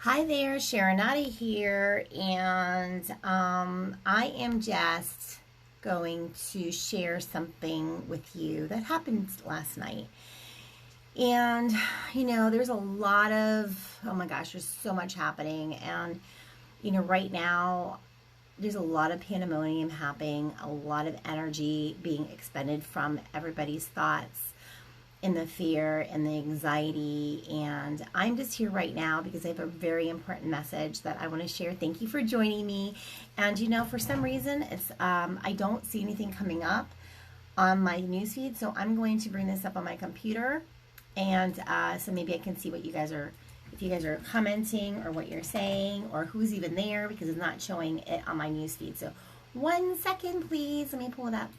Hi there, Sherinata here, and I am just going to share something with you that happened last night. And, there's a lot of, oh my gosh, there's so much happening. And, right now, there's a lot of pandemonium happening, a lot of energy being expended from everybody's thoughts and the fear and the anxiety. And I'm just here right now because I have a very important message that I want to share. Thank you for joining me. And for some reason, it's I don't see anything coming up on my newsfeed, so I'm going to bring this up on my computer, and so maybe I can see what you guys are, if you guys are commenting or what you're saying or who's even there, because it's not showing it on my newsfeed. So 1 second, please. Let me pull it up.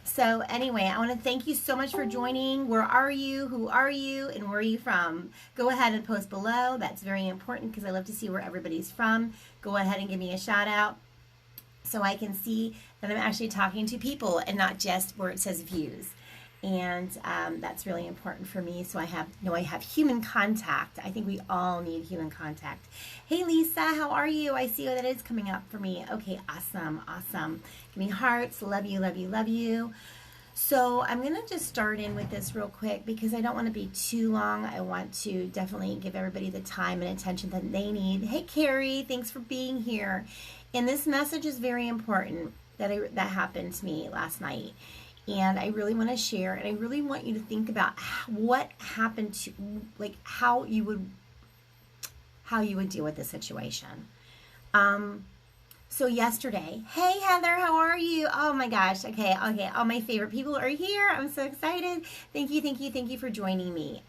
So anyway, I want to thank you so much for joining. Where are you? Who are you? And where are you from? Go ahead and post below. That's very important because I love to see where everybody's from. Go ahead and give me a shout out so I can see that I'm actually talking to people and not just where it says views. And that's really important for me. So I have human contact. I think we all need human contact. Hey Lisa, how are you? I see that is coming up for me. Okay, awesome. Give me hearts. Love you, love you, love you. So I'm going to just start in with this real quick because I don't want to be too long. I want to definitely give everybody the time and attention that they need. Hey Carrie, thanks for being here. And this message is very important that happened to me last night. And I really want to share, and I really want you to think about what happened to, like how you would deal with the situation. So yesterday, hey Heather, how are you? Oh my gosh, okay, all my favorite people are here. I'm so excited. Thank you for joining me.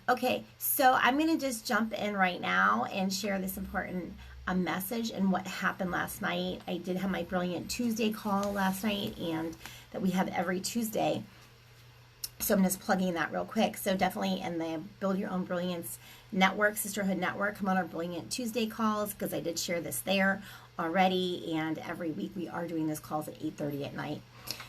Okay, so I'm gonna just jump in right now and share this important message and what happened last night. I did have my Brilliant Tuesday call last night, and that we have every Tuesday. So I'm just plugging that real quick. So definitely in the Build Your Own Brilliance Network, Sisterhood Network, come on our Brilliant Tuesday calls, because I did share this there already. And every week we are doing those calls at 8:30 at night.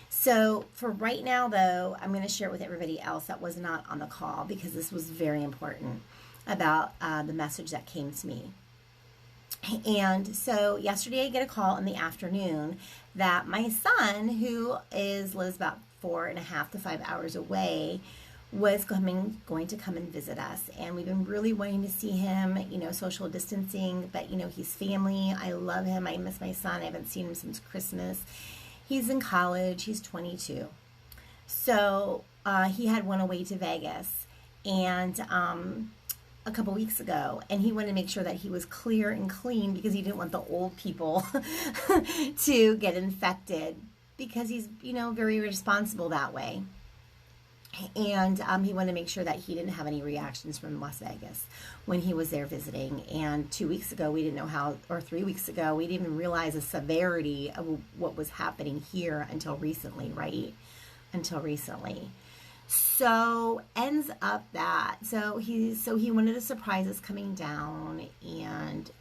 So for right now, though, I'm going to share it with everybody else that was not on the call, because this was very important about the message that came to me. And so yesterday I get a call in the afternoon that my son, who lives about 4.5 to 5 hours away, was going to come and visit us. And we've been really wanting to see him, social distancing, but he's family. I love him. I miss my son. I haven't seen him since Christmas. He's in college. He's 22. So he had went away to Vegas, and a couple weeks ago, and he wanted to make sure that he was clear and clean because he didn't want the old people to get infected, because he's very responsible that way. And he wanted to make sure that he didn't have any reactions from Las Vegas when he was there visiting. And 2 weeks ago, we didn't know how, or 3 weeks ago, we didn't even realize the severity of what was happening here until recently, right? Until recently. So ends up that he wanted to surprise us coming down, and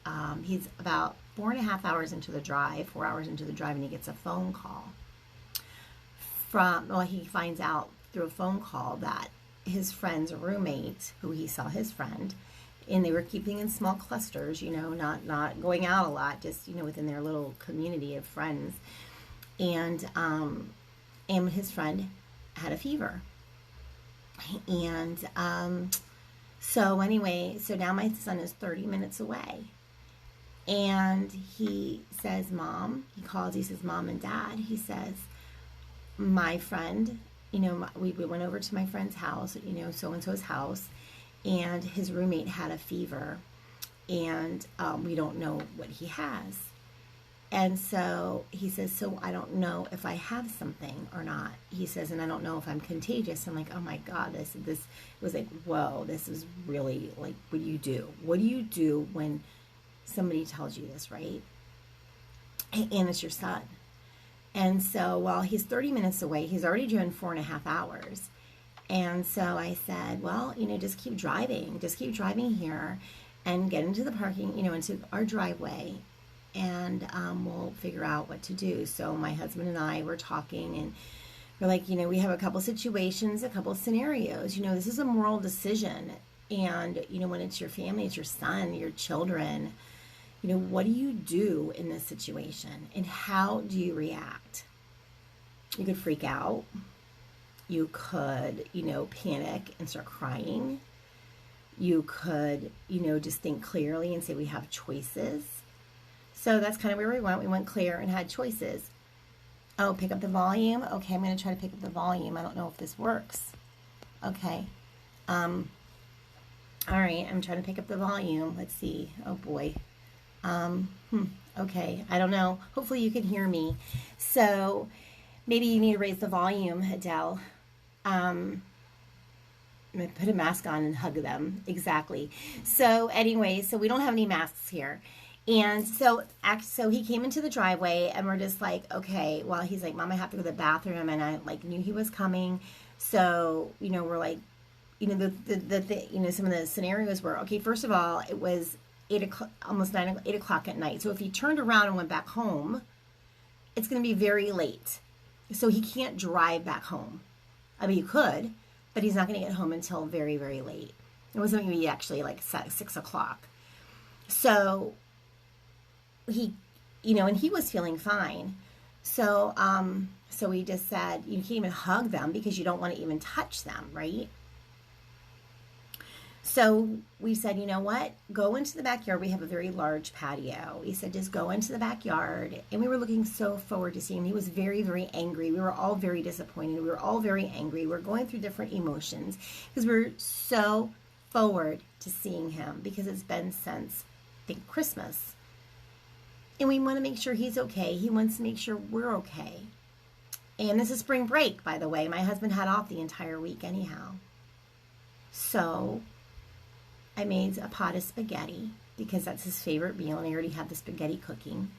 he's about 4.5 hours into the drive, 4 hours into the drive, and he gets a phone call he finds out through a phone call that his friend's roommate, who he saw his friend, and they were keeping in small clusters, not going out a lot, just within their little community of friends, and his friend had a fever. And so now my son is 30 minutes away, and he says, Mom, he says, Mom and Dad, he says, my friend, we went over to my friend's house, so-and-so's house, and his roommate had a fever, and we don't know what he has. And so he says, so I don't know if I have something or not. He says, and I don't know if I'm contagious. I'm like, oh my God, this was like, whoa, this is really like, what do you do? What do you do when somebody tells you this, right? And it's your son. And so while he's 30 minutes away, he's already driven 4.5 hours. And so I said, well, just keep driving here and get into the parking, into our driveway, and we'll figure out what to do. So my husband and I were talking, and we're like, we have a couple situations, a couple scenarios. This is a moral decision And, when it's your family, it's your son, your children, what do you do in this situation? And how do you react? You could freak out. You could, panic and start crying. You could, just think clearly and say we have choices. So that's kind of where we went. We went clear and had choices. Oh, pick up the volume. Okay, I'm going to try to pick up the volume. I don't know if this works. Okay. All right, I'm trying to pick up the volume. Let's see. Oh, boy. Okay, I don't know. Hopefully you can hear me. So maybe you need to raise the volume, Adele. I'm going to put a mask on and hug them. Exactly. So anyway, so we don't have any masks here. And so he came into the driveway and we're just like, okay, well, he's like, Mom, I have to go to the bathroom. And I knew he was coming. So, we're like, some of the scenarios were, okay, first of all, it was 8 o'clock at night. So if he turned around and went back home, it's going to be very late. So he can't drive back home. I mean, he could, but he's not going to get home until very, very late. It wasn't going to be actually like 6 o'clock. So he, and he was feeling fine. So, so we just said, you can't even hug them because you don't want to even touch them, right? So we said, you know what? Go into the backyard. We have a very large patio. He said, just go into the backyard. And we were looking so forward to seeing him. He was very, very angry. We were all very disappointed. We were all very angry. We were going through different emotions because we were so forward to seeing him because it's been since, I think, Christmas. And we want to make sure he's okay. He wants to make sure we're okay. And this is spring break, by the way. My husband had off the entire week anyhow. So I made a pot of spaghetti because that's his favorite meal, and I already had the spaghetti cooking.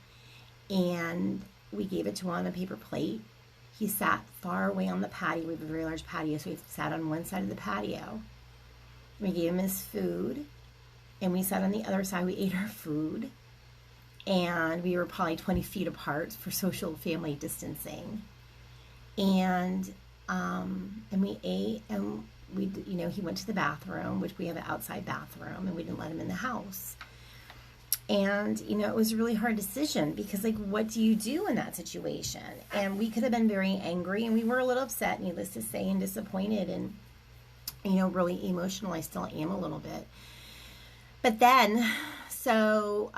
And we gave it to him on a paper plate. He sat far away on the patio. We have a very large patio, so he sat on one side of the patio. We gave him his food, and we sat on the other side. We ate our food, and we were probably 20 feet apart for social family distancing. And we ate, and he went to the bathroom, which we have an outside bathroom, and we didn't let him in the house. And, it was a really hard decision because, what do you do in that situation? And we could have been very angry, and we were a little upset, needless to say, and disappointed, and, really emotional. I still am a little bit. But then, so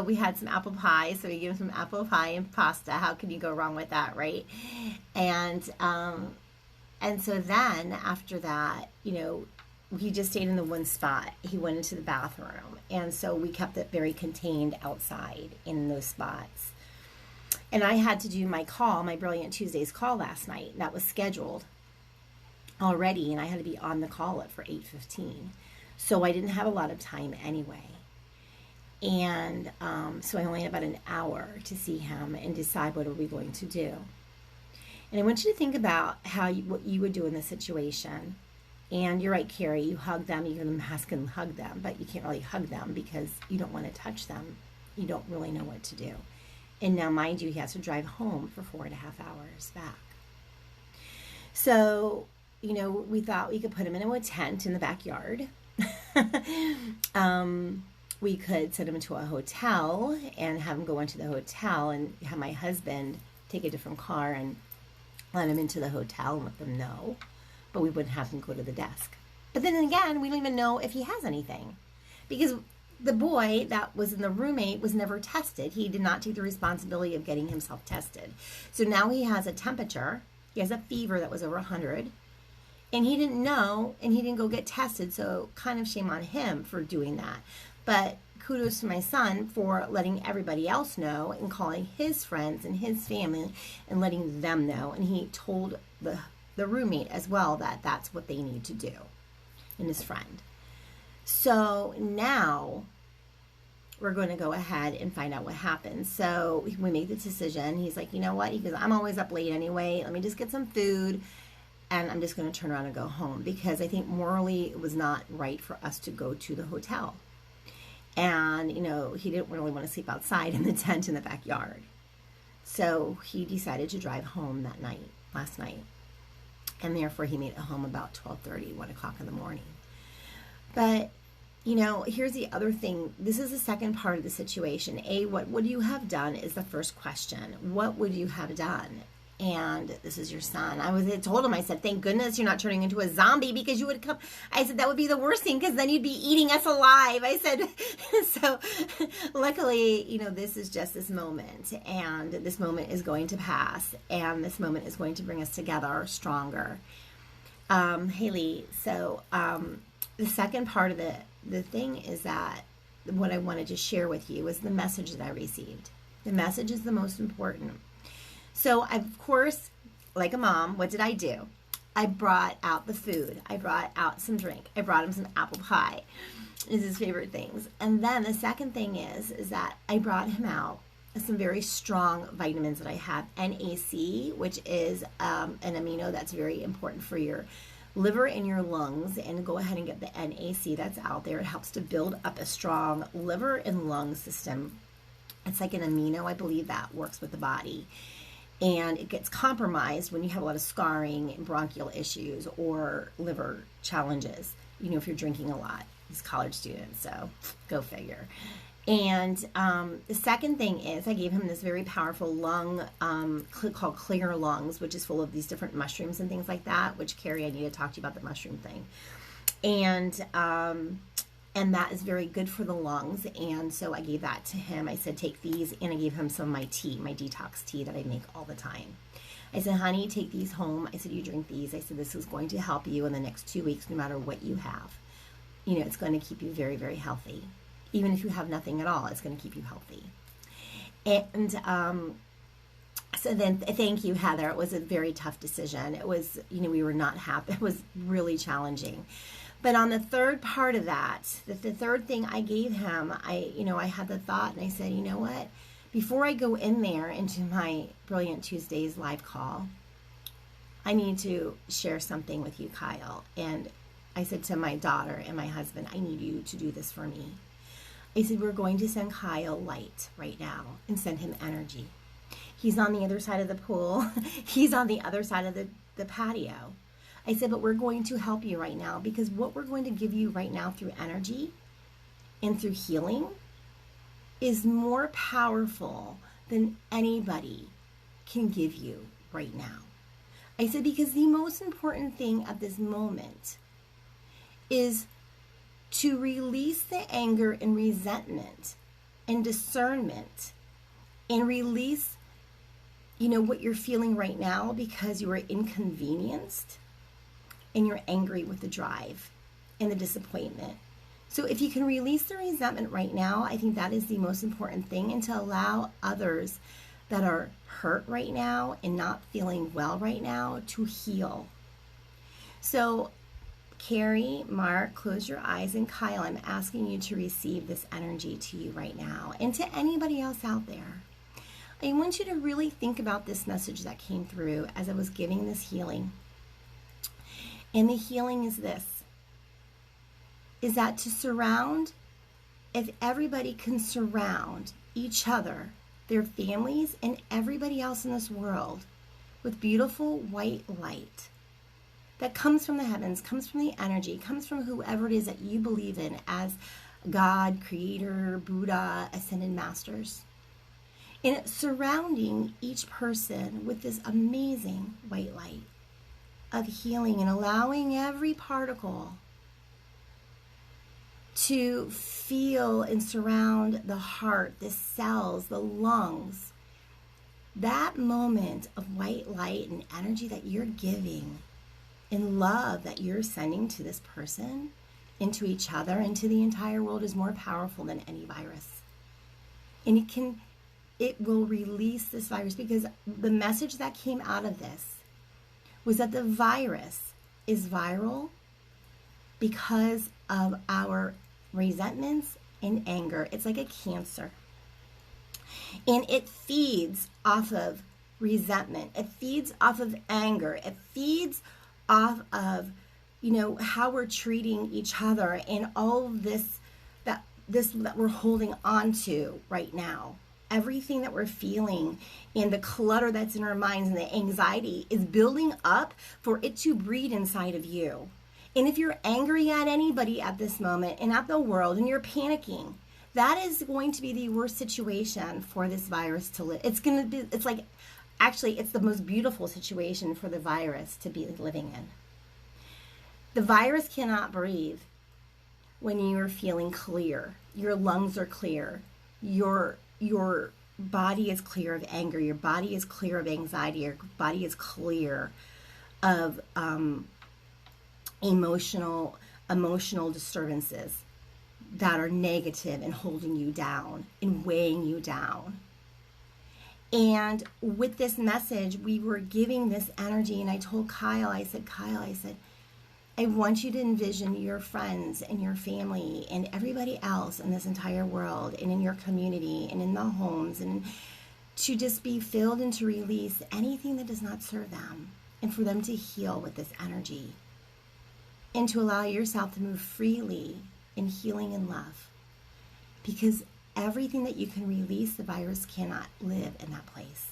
we had some apple pie, so we gave him some apple pie and pasta. How can you go wrong with that, right? And so then after that, he just stayed in the one spot. He went into the bathroom. And so we kept it very contained outside in those spots. And I had to do my Brilliant Tuesdays call last night. That was scheduled already. And I had to be on the call for 8:15. So I didn't have a lot of time anyway. And so I only had about an hour to see him and decide what are we going to do. And I want you to think about what you would do in this situation. And you're right, Carrie, you hug them, you give them a mask and hug them, but you can't really hug them because you don't want to touch them. You don't really know what to do. And now, mind you, he has to drive home for 4.5 hours back. So, we thought we could put him in a tent in the backyard. We could send him into a hotel and have him go into the hotel and have my husband take a different car and let him into the hotel and let them know. But we wouldn't have him go to the desk. But then again, we don't even know if he has anything. Because the boy that was in the roommate was never tested. He did not take the responsibility of getting himself tested. So now he has a temperature. He has a fever that was over 100. And he didn't know, and he didn't go get tested. So kind of shame on him for doing that. But kudos to my son for letting everybody else know and calling his friends and his family and letting them know. And he told the roommate as well that that's what they need to do, and his friend. So now we're going to go ahead and find out what happens. So we made the decision. He's like, you know what? He goes, I'm always up late anyway. Let me just get some food, and I'm just going to turn around and go home because I think morally it was not right for us to go to the hotel. And, he didn't really want to sleep outside in the tent in the backyard. So he decided to drive home last night. And therefore he made it home about 12:30, 1 o'clock in the morning. But, you know, here's the other thing. This is the second part of the situation. What would you have done is the first question. What would you have done? And this is your son. I told him, I said, thank goodness you're not turning into a zombie, because you would come. I said, that would be the worst thing, because then you'd be eating us alive. I said, so luckily, you know, this is just this moment, and this moment is going to pass, and this moment is going to bring us together stronger. Haley, so the second part of the thing is that what I wanted to share with you was the message that I received. The message is the most important. So, of course, like a mom, what did I do? I brought out the food. I brought out some drink. I brought him some apple pie. It's his favorite things. And then the second thing is that I brought him out some very strong vitamins that I have. NAC, which is an amino that's very important for your liver and your lungs. And go ahead and get the NAC that's out there. It helps to build up a strong liver and lung system. It's like an amino, I believe, that works with the body. And it gets compromised when you have a lot of scarring and bronchial issues or liver challenges, you know, if you're drinking a lot. He's a college student, so go figure. And the second thing is I gave him this very powerful lung called Clear Lungs, which is full of these different mushrooms and things like that, which, Carrie, I need to talk to you about the mushroom thing. And that is very good for the lungs. And so I gave that to him. I said, take these. And I gave him some of my tea, my detox tea that I make all the time. I said, honey, take these home. I said, you drink these. I said, this is going to help you in the next 2 weeks, no matter what you have. You know, it's going to keep you very, very healthy. Even if you have nothing at all, it's going to keep you healthy. And so then, thank you, Heather. It was a very tough decision. It was, you know, we were not happy. It was really challenging. But on the third part of that, the third thing I gave him, I had the thought, and I said, you know what? Before I go in there into my Brilliant Tuesdays live call, I need to share something with you, Kyle. And I said to my daughter and my husband, I need you to do this for me. I said, we're going to send Kyle light right now and send him energy. He's on the other side of the pool. He's on the other side of the patio. I said, but we're going to help you right now, because what we're going to give you right now through energy and through healing is more powerful than anybody can give you right now. I said, because the most important thing at this moment is to release the anger and resentment and discernment and release, you know, what you're feeling right now because you are inconvenienced and you're angry with the drive and the disappointment. So if you can release the resentment right now, I think that is the most important thing, and to allow others that are hurt right now and not feeling well right now to heal. So Carrie, Mark, close your eyes, and Kyle, I'm asking you to receive this energy to you right now, and to anybody else out there. I want you to really think about this message that came through as I was giving this healing. And the healing is this, is that to surround, if everybody can surround each other, their families, and everybody else in this world with beautiful white light that comes from the heavens, comes from the energy, comes from whoever it is that you believe in as God, Creator, Buddha, Ascended Masters, and surrounding each person with this amazing white light of healing, and allowing every particle to feel and surround the heart, the cells, the lungs. That moment of white light and energy that you're giving and love that you're sending to this person, into each other, and to the entire world is more powerful than any virus. And it will release this virus, because the message that came out of this was that the virus is viral because of our resentments and anger. It's like a cancer. And it feeds off of resentment. It feeds off of anger. It feeds off of, you know, how we're treating each other, and all this that we're holding on to right now. Everything that we're feeling and the clutter that's in our minds and the anxiety is building up for it to breed inside of you. And if you're angry at anybody at this moment and at the world and you're panicking, that is going to be the worst situation for this virus to live. It's the most beautiful situation for the virus to be living in. The virus cannot breathe when you are feeling clear. Your lungs are clear. Your body is clear of anger. Your body is clear of anxiety. Your body is clear of emotional disturbances that are negative and holding you down and weighing you down. And with this message, we were giving this energy, and I told Kyle, I said, I want you to envision your friends and your family and everybody else in this entire world and in your community and in the homes, and to just be filled and to release anything that does not serve them, and for them to heal with this energy, and to allow yourself to move freely in healing and love, because everything that you can release, the virus cannot live in that place.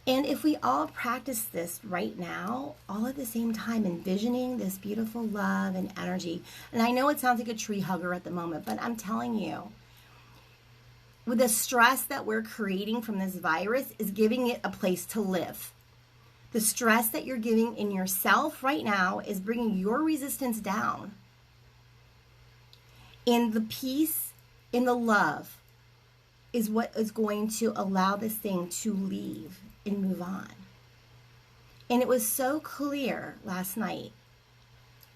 And if we all practice this right now, all at the same time, envisioning this beautiful love and energy, and I know it sounds like a tree hugger at the moment, but I'm telling you, with the stress that we're creating from this virus is giving it a place to live. The stress that you're giving in yourself right now is bringing your resistance down. And the peace and the love is what is going to allow this thing to leave and move on. And it was so clear last night,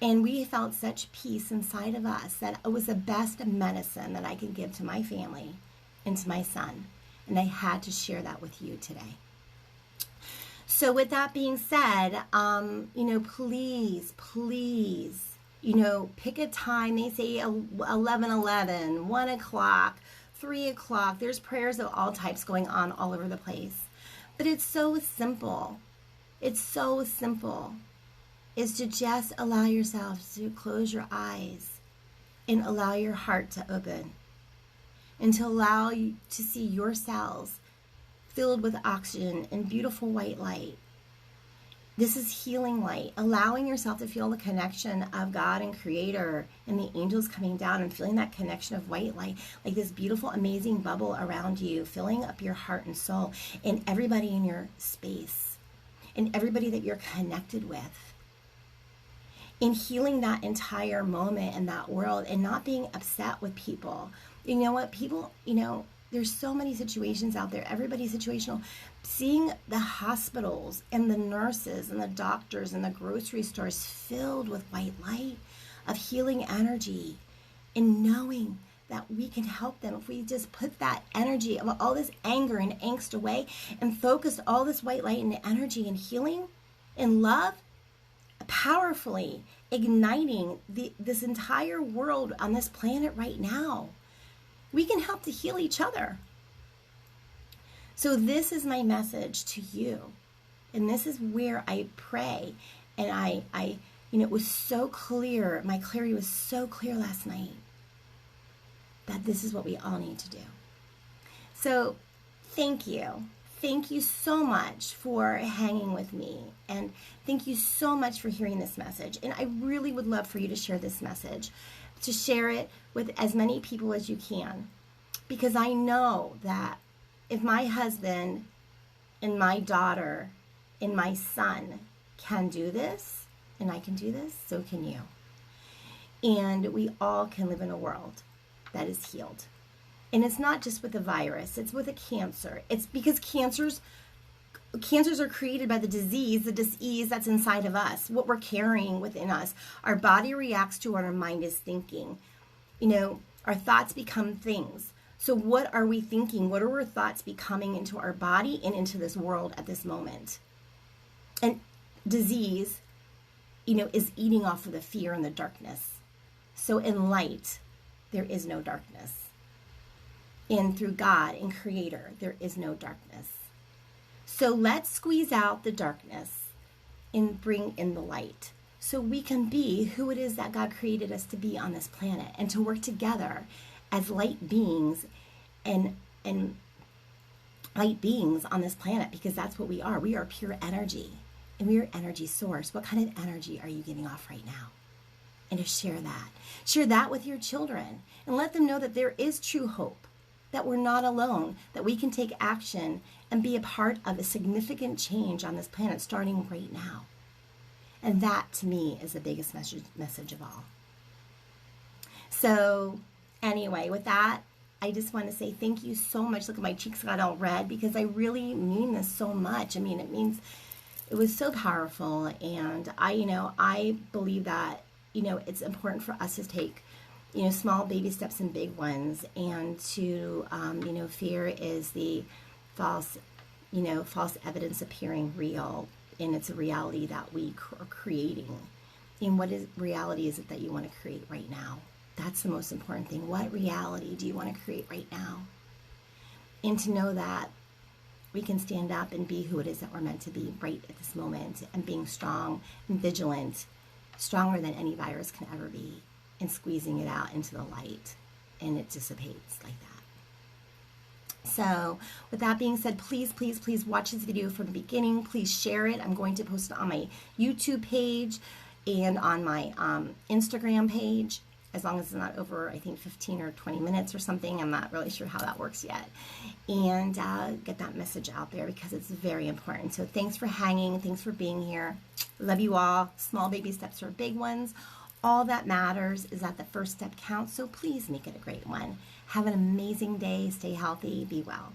and we felt such peace inside of us that it was the best medicine that I could give to my family and to my son. And I had to share that with you today. So with that being said, please, pick a time. They say 11:11, 1 o'clock, 3 o'clock. There's prayers of all types going on all over the place. But it's so simple. It's so simple. Is to just allow yourself to close your eyes and allow your heart to open. And to allow you to see your cells filled with oxygen and beautiful white light. This is healing light, allowing yourself to feel the connection of God and Creator and the angels coming down, and feeling that connection of white light, like this beautiful, amazing bubble around you, filling up your heart and soul, and everybody in your space, and everybody that you're connected with. In healing that entire moment and that world, and not being upset with people. You know what? People, there's so many situations out there. Everybody's situational. Seeing the hospitals and the nurses and the doctors and the grocery stores filled with white light of healing energy, and knowing that we can help them if we just put that energy of all this anger and angst away and focused all this white light and energy and healing and love, powerfully igniting this entire world on this planet right now. We can help to heal each other. So this is my message to you. And this is where I pray. And it was so clear. My clarity was so clear last night that this is what we all need to do. So thank you. Thank you so much for hanging with me. And thank you so much for hearing this message. And I really would love for you to share this message, to share it with as many people as you can. Because I know that if my husband and my daughter and my son can do this, and I can do this, so can you. And we all can live in a world that is healed. And it's not just with a virus, it's with a cancer. It's because cancers are created by the disease that's inside of us, what we're carrying within us. Our body reacts to what our mind is thinking. Our thoughts become things. So what are we thinking? What are our thoughts becoming into our body and into this world at this moment? And disease, is eating off of the fear and the darkness. So in light, there is no darkness. And through God and Creator, there is no darkness. So let's squeeze out the darkness and bring in the light, so we can be who it is that God created us to be on this planet, and to work together as light beings and light beings on this planet, because that's what we are. We are pure energy. And we're energy source. What kind of energy are you giving off right now? And to share that. Share that with your children and let them know that there is true hope, that we're not alone, that we can take action and be a part of a significant change on this planet starting right now. And that, to me, is the biggest message of all. So, anyway, with that, I just want to say thank you so much. Look, at my cheeks got all red because I really mean this so much. I mean, it was so powerful. And I believe that, it's important for us to take, small baby steps and big ones. And to, fear is the false evidence appearing real. And it's a reality that we are creating. And what reality is it that you want to create right now? That's the most important thing. What reality do you want to create right now? And to know that we can stand up and be who it is that we're meant to be right at this moment, and being strong and vigilant, stronger than any virus can ever be, and squeezing it out into the light, and it dissipates like that. So with that being said, please, please, please watch this video from the beginning. Please share it. I'm going to post it on my YouTube page and on my Instagram page, as long as it's not over, I think, 15 or 20 minutes or something. I'm not really sure how that works yet. And get that message out there because it's very important. So thanks for hanging. Thanks for being here. Love you all. Small baby steps are big ones. All that matters is that the first step counts. So please make it a great one. Have an amazing day. Stay healthy. Be well.